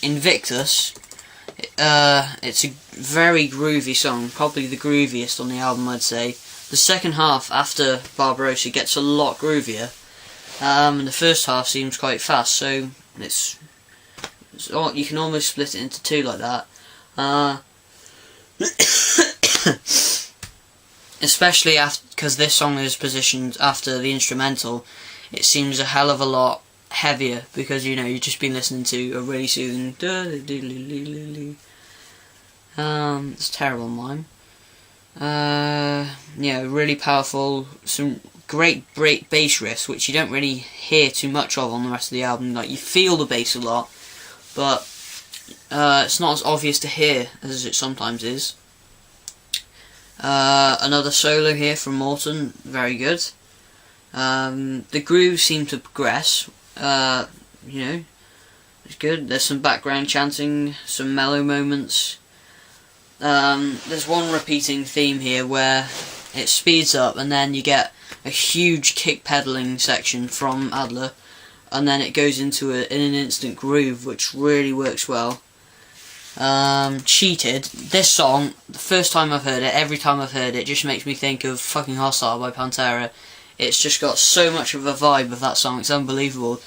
Invictus. It's a very groovy song, probably the grooviest on the album, I'd say. The second half after Barbarossa gets a lot groovier, and the first half seems quite fast, so you can almost split it into two like that. Especially because this song is positioned after the instrumental, it seems a hell of a lot heavier, because you've just been listening to a really soothing it's a terrible mime. Really powerful, some great bass riffs which you don't really hear too much of on the rest of the album. Like, you feel the bass a lot, but it's not as obvious to hear as it sometimes is. Another solo here from Morton, very good. The grooves seem to progress. It's good. There's some background chanting, some mellow moments. There's one repeating theme here where it speeds up and then you get a huge kick pedaling section from Adler, and then it goes into in an instant groove, which really works well. Cheated. This song, the first time I've heard it, every time I've heard it, just makes me think of fucking Hostile by Pantera. It's just got so much of a vibe of that song, it's unbelievable.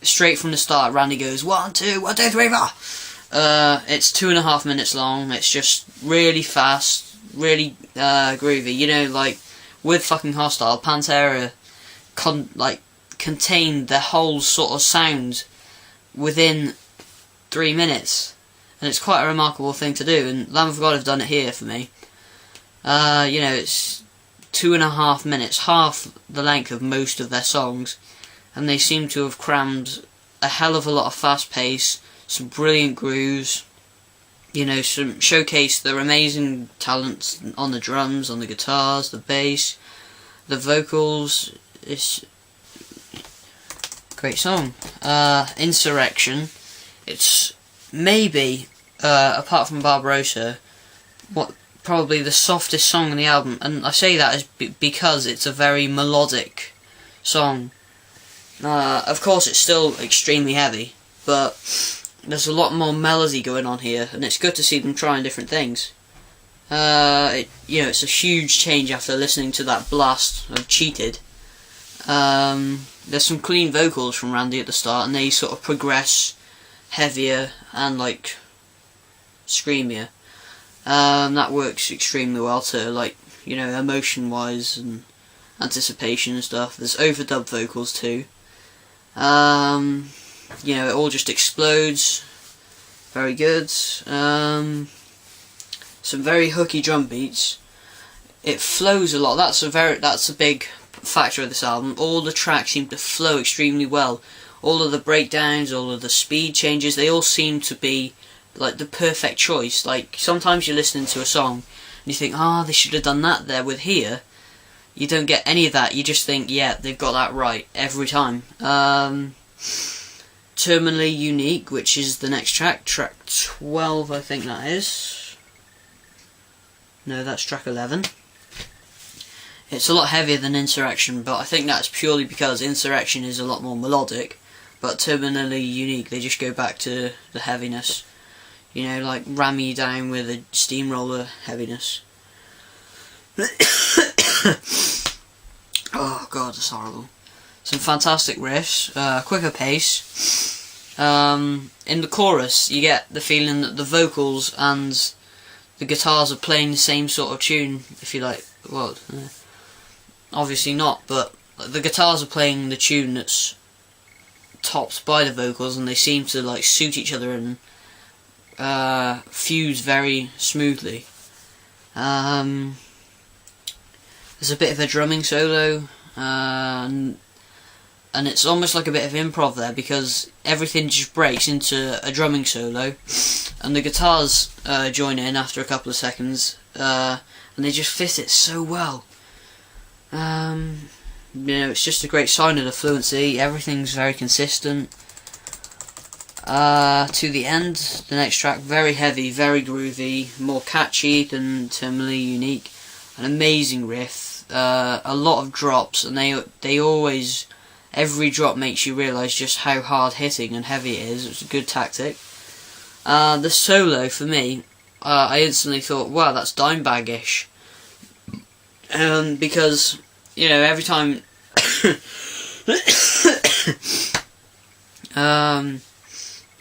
Straight from the start, Randy goes 1, 2, 1, 2, 3, 4. It's 2.5 minutes long. It's just really fast, really groovy. Like with fucking Hostile, Pantera contained their whole sort of sound within 3 minutes, and it's quite a remarkable thing to do. And Lamb of God have done it here for me. It's 2.5 minutes, half the length of most of their songs, and they seem to have crammed a hell of a lot of fast pace, some brilliant grooves, some showcase their amazing talents on the drums, on the guitars, the bass, the vocals. It's a great song. Insurrection. It's maybe, apart from Barbarossa, probably the softest song on the album, and I say that because it's a very melodic song. Of course, it's still extremely heavy, but there's a lot more melody going on here, and it's good to see them trying different things. It's a huge change after listening to that blast of Cheated. There's some clean vocals from Randy at the start, and they sort of progress heavier and screamier. That works extremely well to emotion wise and anticipation and stuff. There's overdub vocals too. It all just explodes. Very good. Some very hooky drum beats. It flows a lot. That's a big factor of this album. All the tracks seem to flow extremely well. All of the breakdowns, all of the speed changes, they all seem to be the perfect choice. Sometimes you're listening to a song and you think, they should have done that there. With here, you don't get any of that. You just think, yeah, they've got that right every time. Terminally Unique, which is the next track 12, I think that is. No, that's track 11. It's a lot heavier than Insurrection, but I think that's purely because Insurrection is a lot more melodic, but Terminally Unique, they just go back to the heaviness. Ram you down with a steamroller heaviness. Oh god, that's horrible. Some fantastic riffs, quicker pace. In the chorus, you get the feeling that the vocals and the guitars are playing the same sort of tune, if you like. Well, obviously not, but the guitars are playing the tune that's topped by the vocals, and they seem to suit each other and fuse very smoothly. There's a bit of a drumming solo, and it's almost like a bit of improv there, because everything just breaks into a drumming solo, and the guitars join in after a couple of seconds, and they just fit it so well. It's just a great sign of the fluency. Everything's very consistent. To the end, the next track, very heavy, very groovy, more catchy than Terminally Unique. An amazing riff, a lot of drops, and they always, every drop makes you realise just how hard hitting and heavy it is. It's a good tactic. The solo, for me, I instantly thought, wow, that's Dimebag-ish. Because, you know, every time...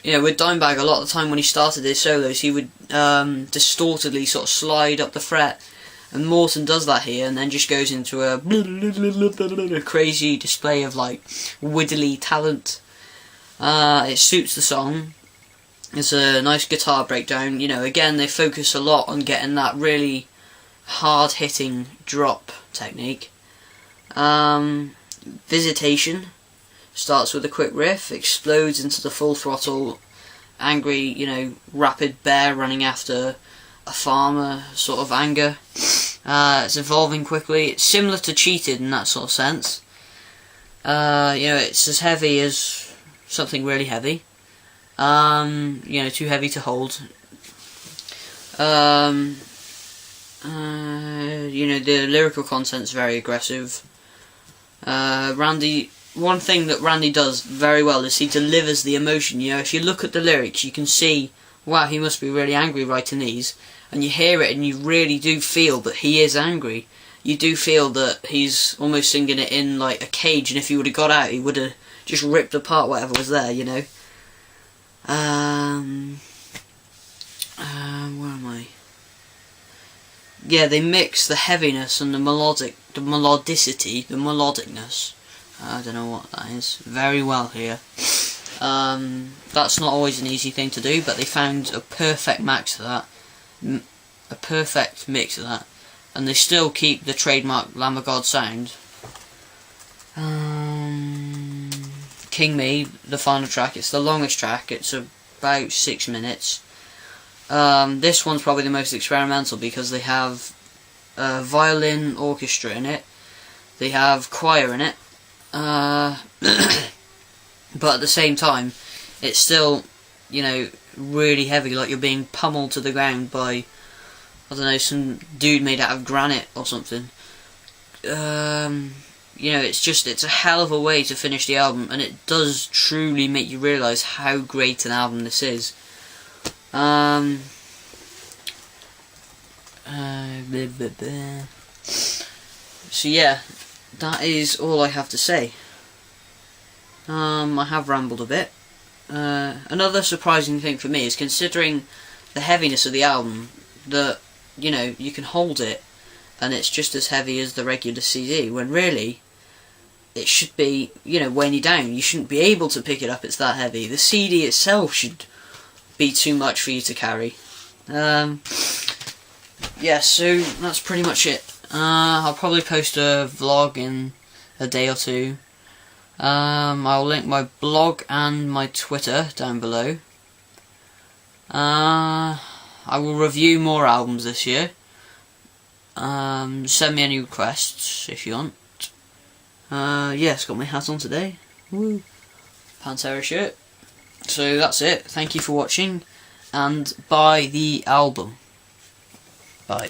you know, with Dimebag, a lot of the time when he started his solos, he would distortedly sort of slide up the fret. And Morton does that here, and then just goes into a crazy display of, like, widdly talent. It suits the song. It's a nice guitar breakdown. You know, again, they focus a lot on getting that really hard-hitting drop technique. Visitation starts with a quick riff, explodes into the full throttle, angry, you know, rapid bear running after a farmer sort of anger. It's evolving quickly. It's similar to Cheated in that sort of sense. You know, it's as heavy as something really heavy. You know, too heavy to hold. You know, the lyrical content's very aggressive. One thing that Randy does very well is he delivers the emotion. You know, if you look at the lyrics, you can see, wow, he must be really angry writing these. And you hear it and you really do feel that he is angry. You do feel that he's almost singing it in like a cage, and if he would have got out, he would have just ripped apart whatever was there, you know. Where am I? Yeah, they mix the heaviness and the melodicness. I don't know what that is. Very well here. That's not always an easy thing to do, but they found a perfect mix of that. And they still keep the trademark Lamb of God sound. King Me, the final track, it's the longest track, it's about 6 minutes. This one's probably the most experimental because they have a violin orchestra in it, they have choir in it, but at the same time it's still, you know, really heavy, like you're being pummeled to the ground by, I don't know, some dude made out of granite or something. You know, it's a hell of a way to finish the album, and it does truly make you realise how great an album this is. So yeah, that is all I have to say. I have rambled a bit. Another surprising thing for me is, considering the heaviness of the album, that, you know, you can hold it and it's just as heavy as the regular CD, when really it should be, you know, weighing you down. You shouldn't be able to pick it up, it's that heavy. The CD itself should be too much for you to carry. Yeah, so that's pretty much it. I'll probably post a vlog in a day or two. I'll link my blog and my Twitter down below. I will review more albums this year. Send me any requests if you want. Yes, got my hat on today. Woo. Pantera shirt. So that's it. Thank you for watching, and buy the album. Bye.